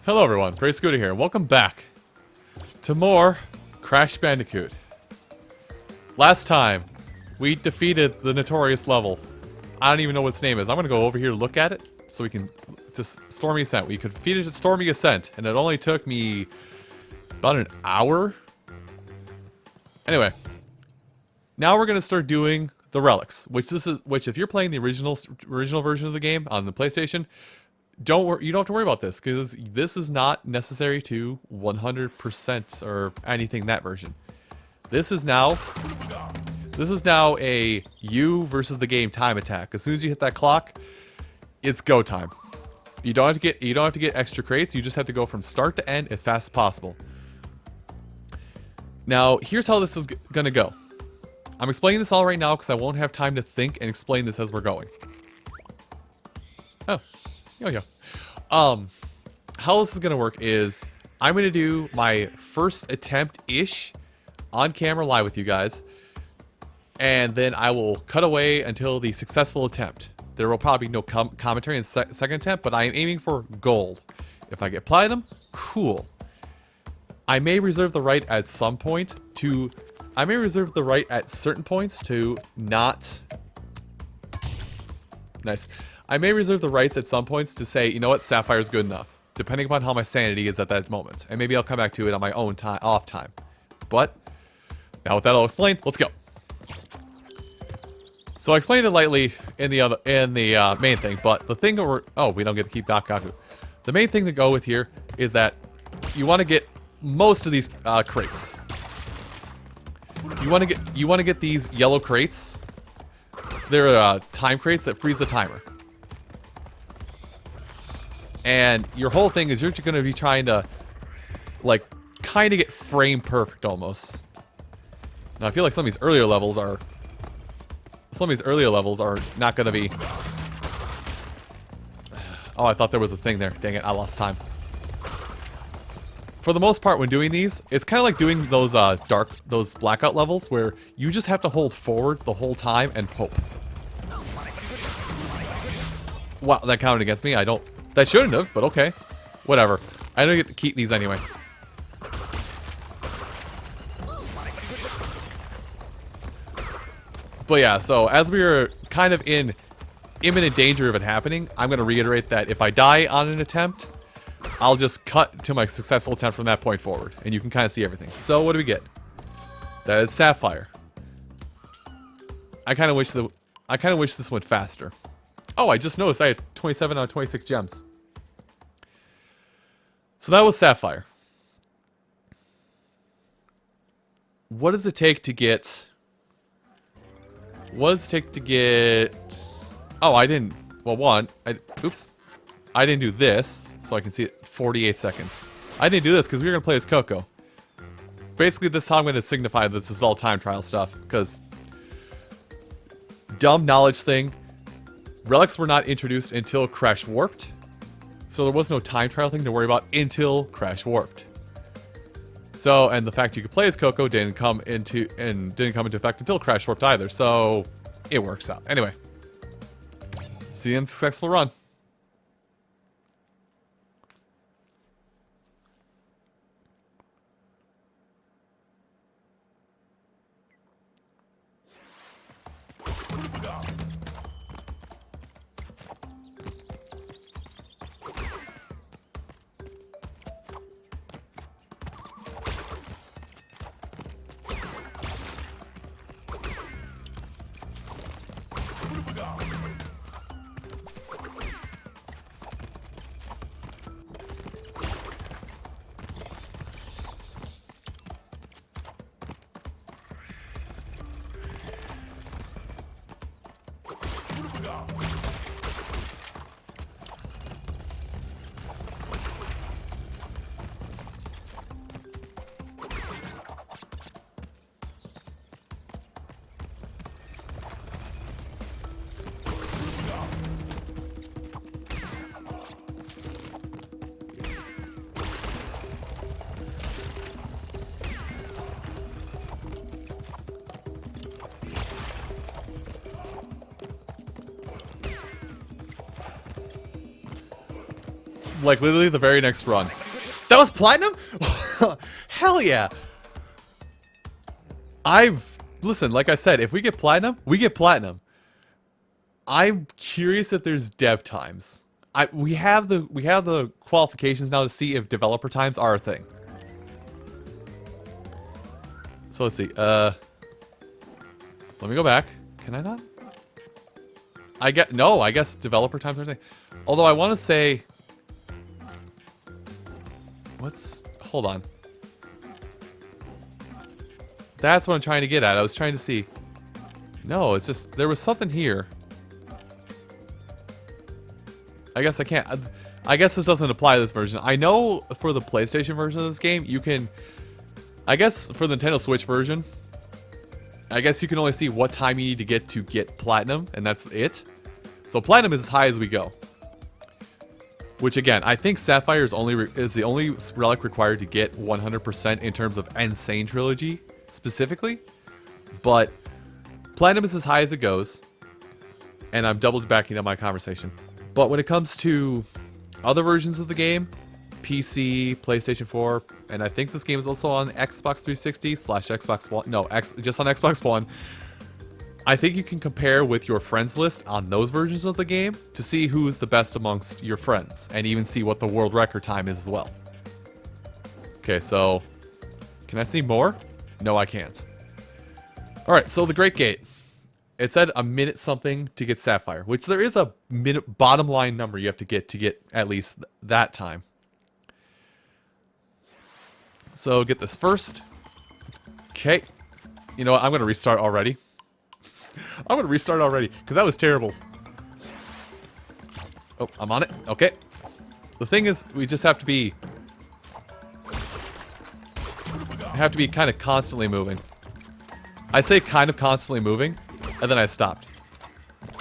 Hello everyone, Praise Scooter here, and welcome back to more Crash Bandicoot. Last time, we defeated the notorious level. I don't even know what its name is. I'm gonna go over here to look at it, so we can... just Stormy Ascent. We could defeat it to Stormy Ascent, and it only took me... about an hour? Anyway. Now we're gonna start doing the Relics, which if you're playing the original version of the game on the PlayStation, you don't have to worry about this, because this is not necessary to 100% or anything that version. This is now a you versus the game time attack. As soon as you hit that clock, it's go time. You don't have to get extra crates. You just have to go from start to end as fast as possible. Now, here's how this is gonna go. I'm explaining this all right now because I won't have time to think and explain this as we're going. Oh. Yo. How this is gonna work is I'm gonna do my first attempt-ish on camera live with you guys, and then I will cut away until the successful attempt. There will probably be no commentary in second attempt, but I am aiming for gold. If I get platinum, cool. I may reserve the right at some point to... I may reserve the right at certain points to not... Nice. I may reserve the rights at some points to say, you know what, Sapphire's good enough, depending upon how my sanity is at that moment. And maybe I'll come back to it on my own time, off time. But, now with that all explained, let's go. So I explained it lightly in the main thing, but the thing that we don't get to keep Gaku. The main thing to go with here is that you want to get most of these crates. You want to get these yellow crates. They're time crates that freeze the timer. And your whole thing is you're going to be trying to, like, kind of get frame perfect almost. Now I feel like some of these earlier levels are not going to be... Oh, I thought there was a thing there. Dang it, I lost time. For the most part, when doing these, it's kind of like doing those those blackout levels where you just have to hold forward the whole time and hope. Wow, that counted against me. That shouldn't have, but okay. Whatever. I don't get to keep these anyway. But yeah, so as we are kind of in imminent danger of it happening, I'm going to reiterate that if I die on an attempt, I'll just cut to my successful attempt from that point forward, and you can kind of see everything. So what do we get? That is Sapphire. I kind of wish this went faster. Oh, I just noticed I had 27 out of 26 gems. So that was Sapphire. What does it take to get... What does it take to get... Oh, I didn't... Well, oops. I didn't do this, so I can see it 48 seconds. I didn't do this because we were going to play as Coco. Basically, this time I'm going to signify that this is all time trial stuff, because... Dumb knowledge thing. Relics were not introduced until Crash Warped, so there was no time trial thing to worry about until Crash Warped. So, and the fact you could play as Coco didn't come into effect until Crash Warped either, so it works out. Anyway, see you in the successful run. like literally the very next run. That was platinum? Hell yeah. Listen, like I said, if we get platinum, we get platinum. I'm curious if there's dev times. We have the qualifications now to see if developer times are a thing. So let's see. Let me go back. Can I not? I guess developer times are a thing. Although I want to say, hold on. That's what I'm trying to get at. I was trying to see. No, it's just there was something here. I guess I can't. I guess this doesn't apply to this version. I know for the PlayStation version of this game, you can. I guess for the Nintendo Switch version, I guess you can only see what time you need to get platinum, and that's it. So platinum is as high as we go. Which again, I think Sapphire is the only relic required to get 100% in terms of n.sane trilogy specifically. But platinum is as high as it goes, and I'm double backing up my conversation. But when it comes to other versions of the game, PC, PlayStation 4, and I think this game is also on Xbox 360 / Xbox One. No, just on Xbox One. I think you can compare with your friends list on those versions of the game to see who's the best amongst your friends, and even see what the world record time is as well. Okay, so can I see more? No, I can't. Alright, so the Great Gate. It said a minute something to get Sapphire, which there is a minute bottom line number you have to get at least that time. So get this first. Okay. You know what? I'm going to restart already. I'm going to restart already because that was terrible. Oh, I'm on it. Okay. The thing is, we just have to be... kind of constantly moving. I say kind of constantly moving, and then I stopped.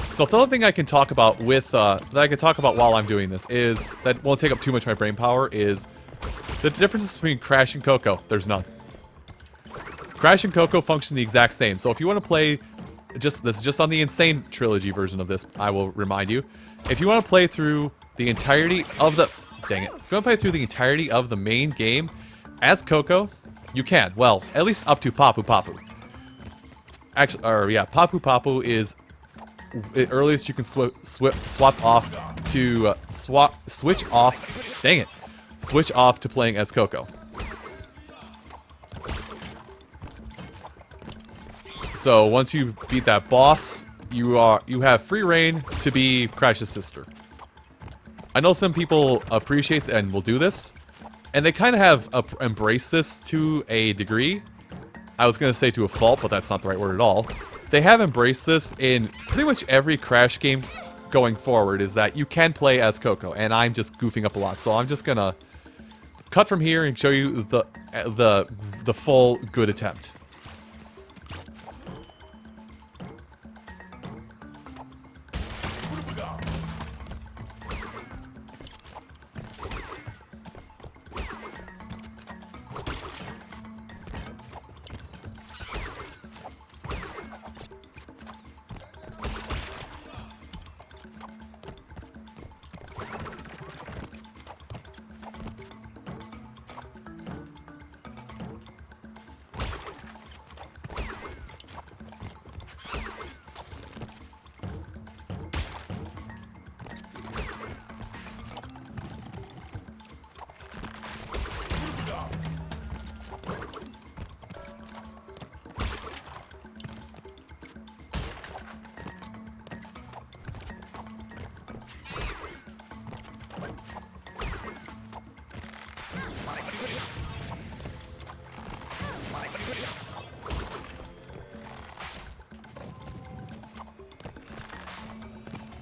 So the other thing I can talk about while I'm doing this is, that won't take up too much of my brain power, is the differences between Crash and Coco. There's none. Crash and Coco function the exact same. So if you want to play, this is just on the n.sane trilogy version of this, I will remind you. If you want to play through the entirety of the... Dang it. If you want to play through the entirety of the main game as Coco, you can. Well, at least up to Papu Papu. Actually, Papu Papu is the earliest you can swap off to switch off. Dang it, switch off to playing as Coco. So once you beat that boss, you have free reign to be Crash's sister. I know some people appreciate and will do this, and they kind of have embraced this to a degree. I was going to say to a fault, but that's not the right word at all. They have embraced this in pretty much every Crash game going forward, is that you can play as Coco, and I'm just goofing up a lot. So I'm just going to cut from here and show you the full good attempt.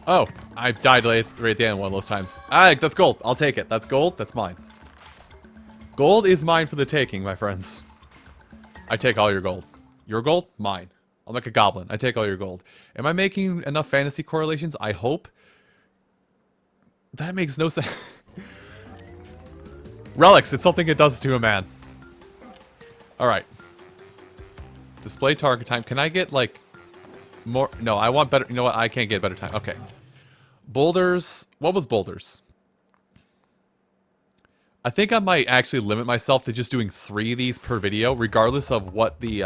Oh, I died right at the end one of those times. Alright, that's gold. I'll take it. That's gold. That's mine. Gold is mine for the taking, my friends. I take all your gold. Your gold? Mine. I'm like a goblin. I take all your gold. Am I making enough fantasy correlations? I hope. That makes no sense. Relics. It's something it does to a man. Alright. Display target time. Can I get, like, more? No, I want better. You know what? I can't get better time. Okay. Boulders. What was boulders? I think I might actually limit myself to just doing 3 of these per video, regardless of what the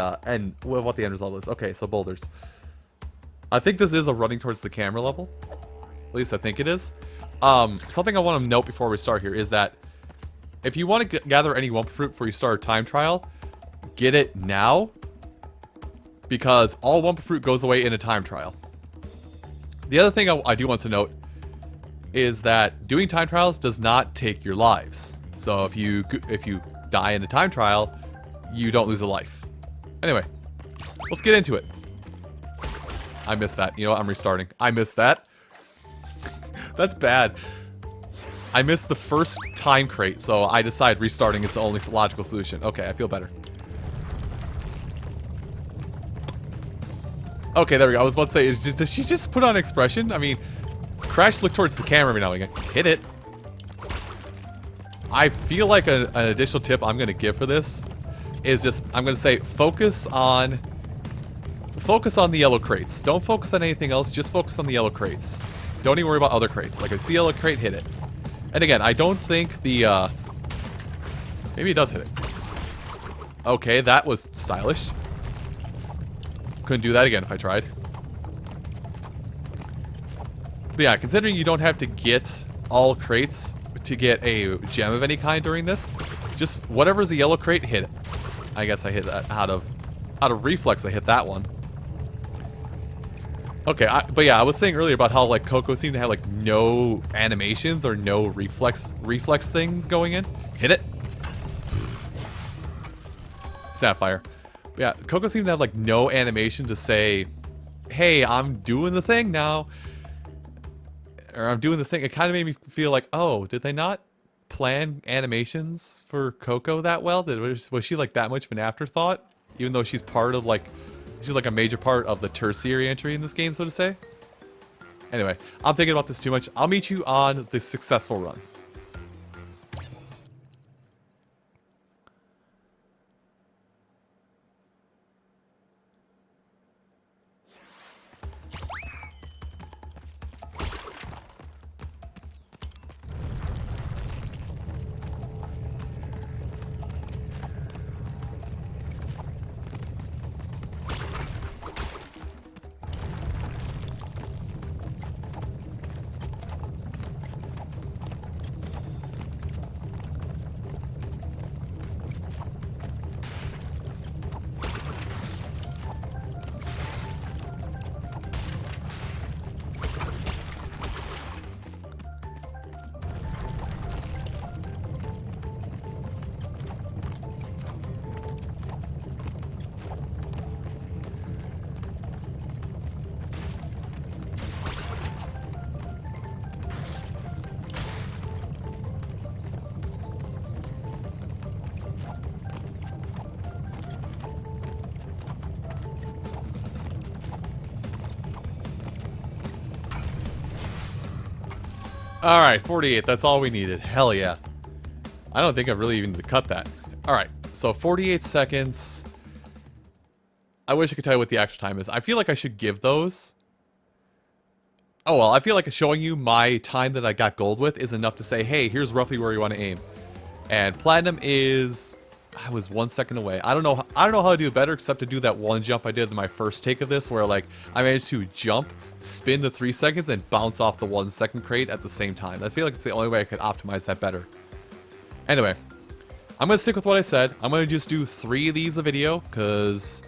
what the end result is. Okay, so boulders. I think this is a running towards the camera level. At least I think it is. Something I want to note before we start here is that if you want to gather any Wumpa Fruit before you start a time trial, get it now, because all Wumpa Fruit goes away in a time trial. The other thing I do want to note is that doing time trials does not take your lives. So if you die in a time trial, you don't lose a life. Anyway, let's get into it. I missed that. You know what? I'm restarting. I missed that. That's bad. I missed the first time crate, so I decide restarting is the only logical solution. Okay, I feel better. Okay, there we go. I was about to say, does she just put on expression? I mean, Crash look towards the camera every now and again. Hit it. I feel like an additional tip I'm going to give for this is just, I'm going to say, focus on the yellow crates. Don't focus on anything else, just focus on the yellow crates. Don't even worry about other crates. Like, if you see a yellow crate, hit it. And again, I don't think the, maybe it does hit it. Okay, that was stylish. Couldn't do that again if I tried. But yeah, considering you don't have to get all crates to get a gem of any kind during this, just whatever's a yellow crate, hit it. I guess I hit that out of reflex. I hit that one. Okay, but yeah, I was saying earlier about how like Coco seemed to have like no animations or no reflex things going in. Hit it. Sapphire. But yeah, Coco seemed to have like no animation to say, "Hey, I'm doing the thing now," or "I'm doing this thing." It kind of made me feel like, oh, did they not plan animations for Coco that well? Was she like that much of an afterthought, even though she's part of like. She's like a major part of the tertiary entry in this game, so to say. Anyway, I'm thinking about this too much. I'll meet you on the successful run. Alright, 48. That's all we needed. Hell yeah. I don't think I've really even cut that. Alright, so 48 seconds. I wish I could tell you what the actual time is. I feel like I should give those. Oh well, I feel like showing you my time that I got gold with is enough to say, hey, here's roughly where you want to aim. And platinum is... I was 1 second away. I don't know how to do it better except to do that one jump I did in my first take of this where like I managed to jump, spin the 3 seconds, and bounce off the 1 second crate at the same time. I feel like it's the only way I could optimize that better. Anyway, I'm going to stick with what I said. I'm going to just do 3 of these a video because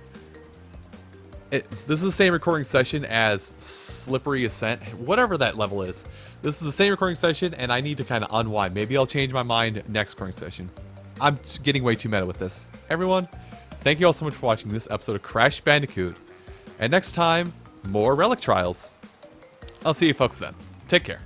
this is the same recording session as Slippery Ascent, whatever that level is. This is the same recording session and I need to kind of unwind. Maybe I'll change my mind next recording session. I'm getting way too meta with this. Everyone, thank you all so much for watching this episode of Crash Bandicoot. And next time, more Relic Trials. I'll see you folks then. Take care.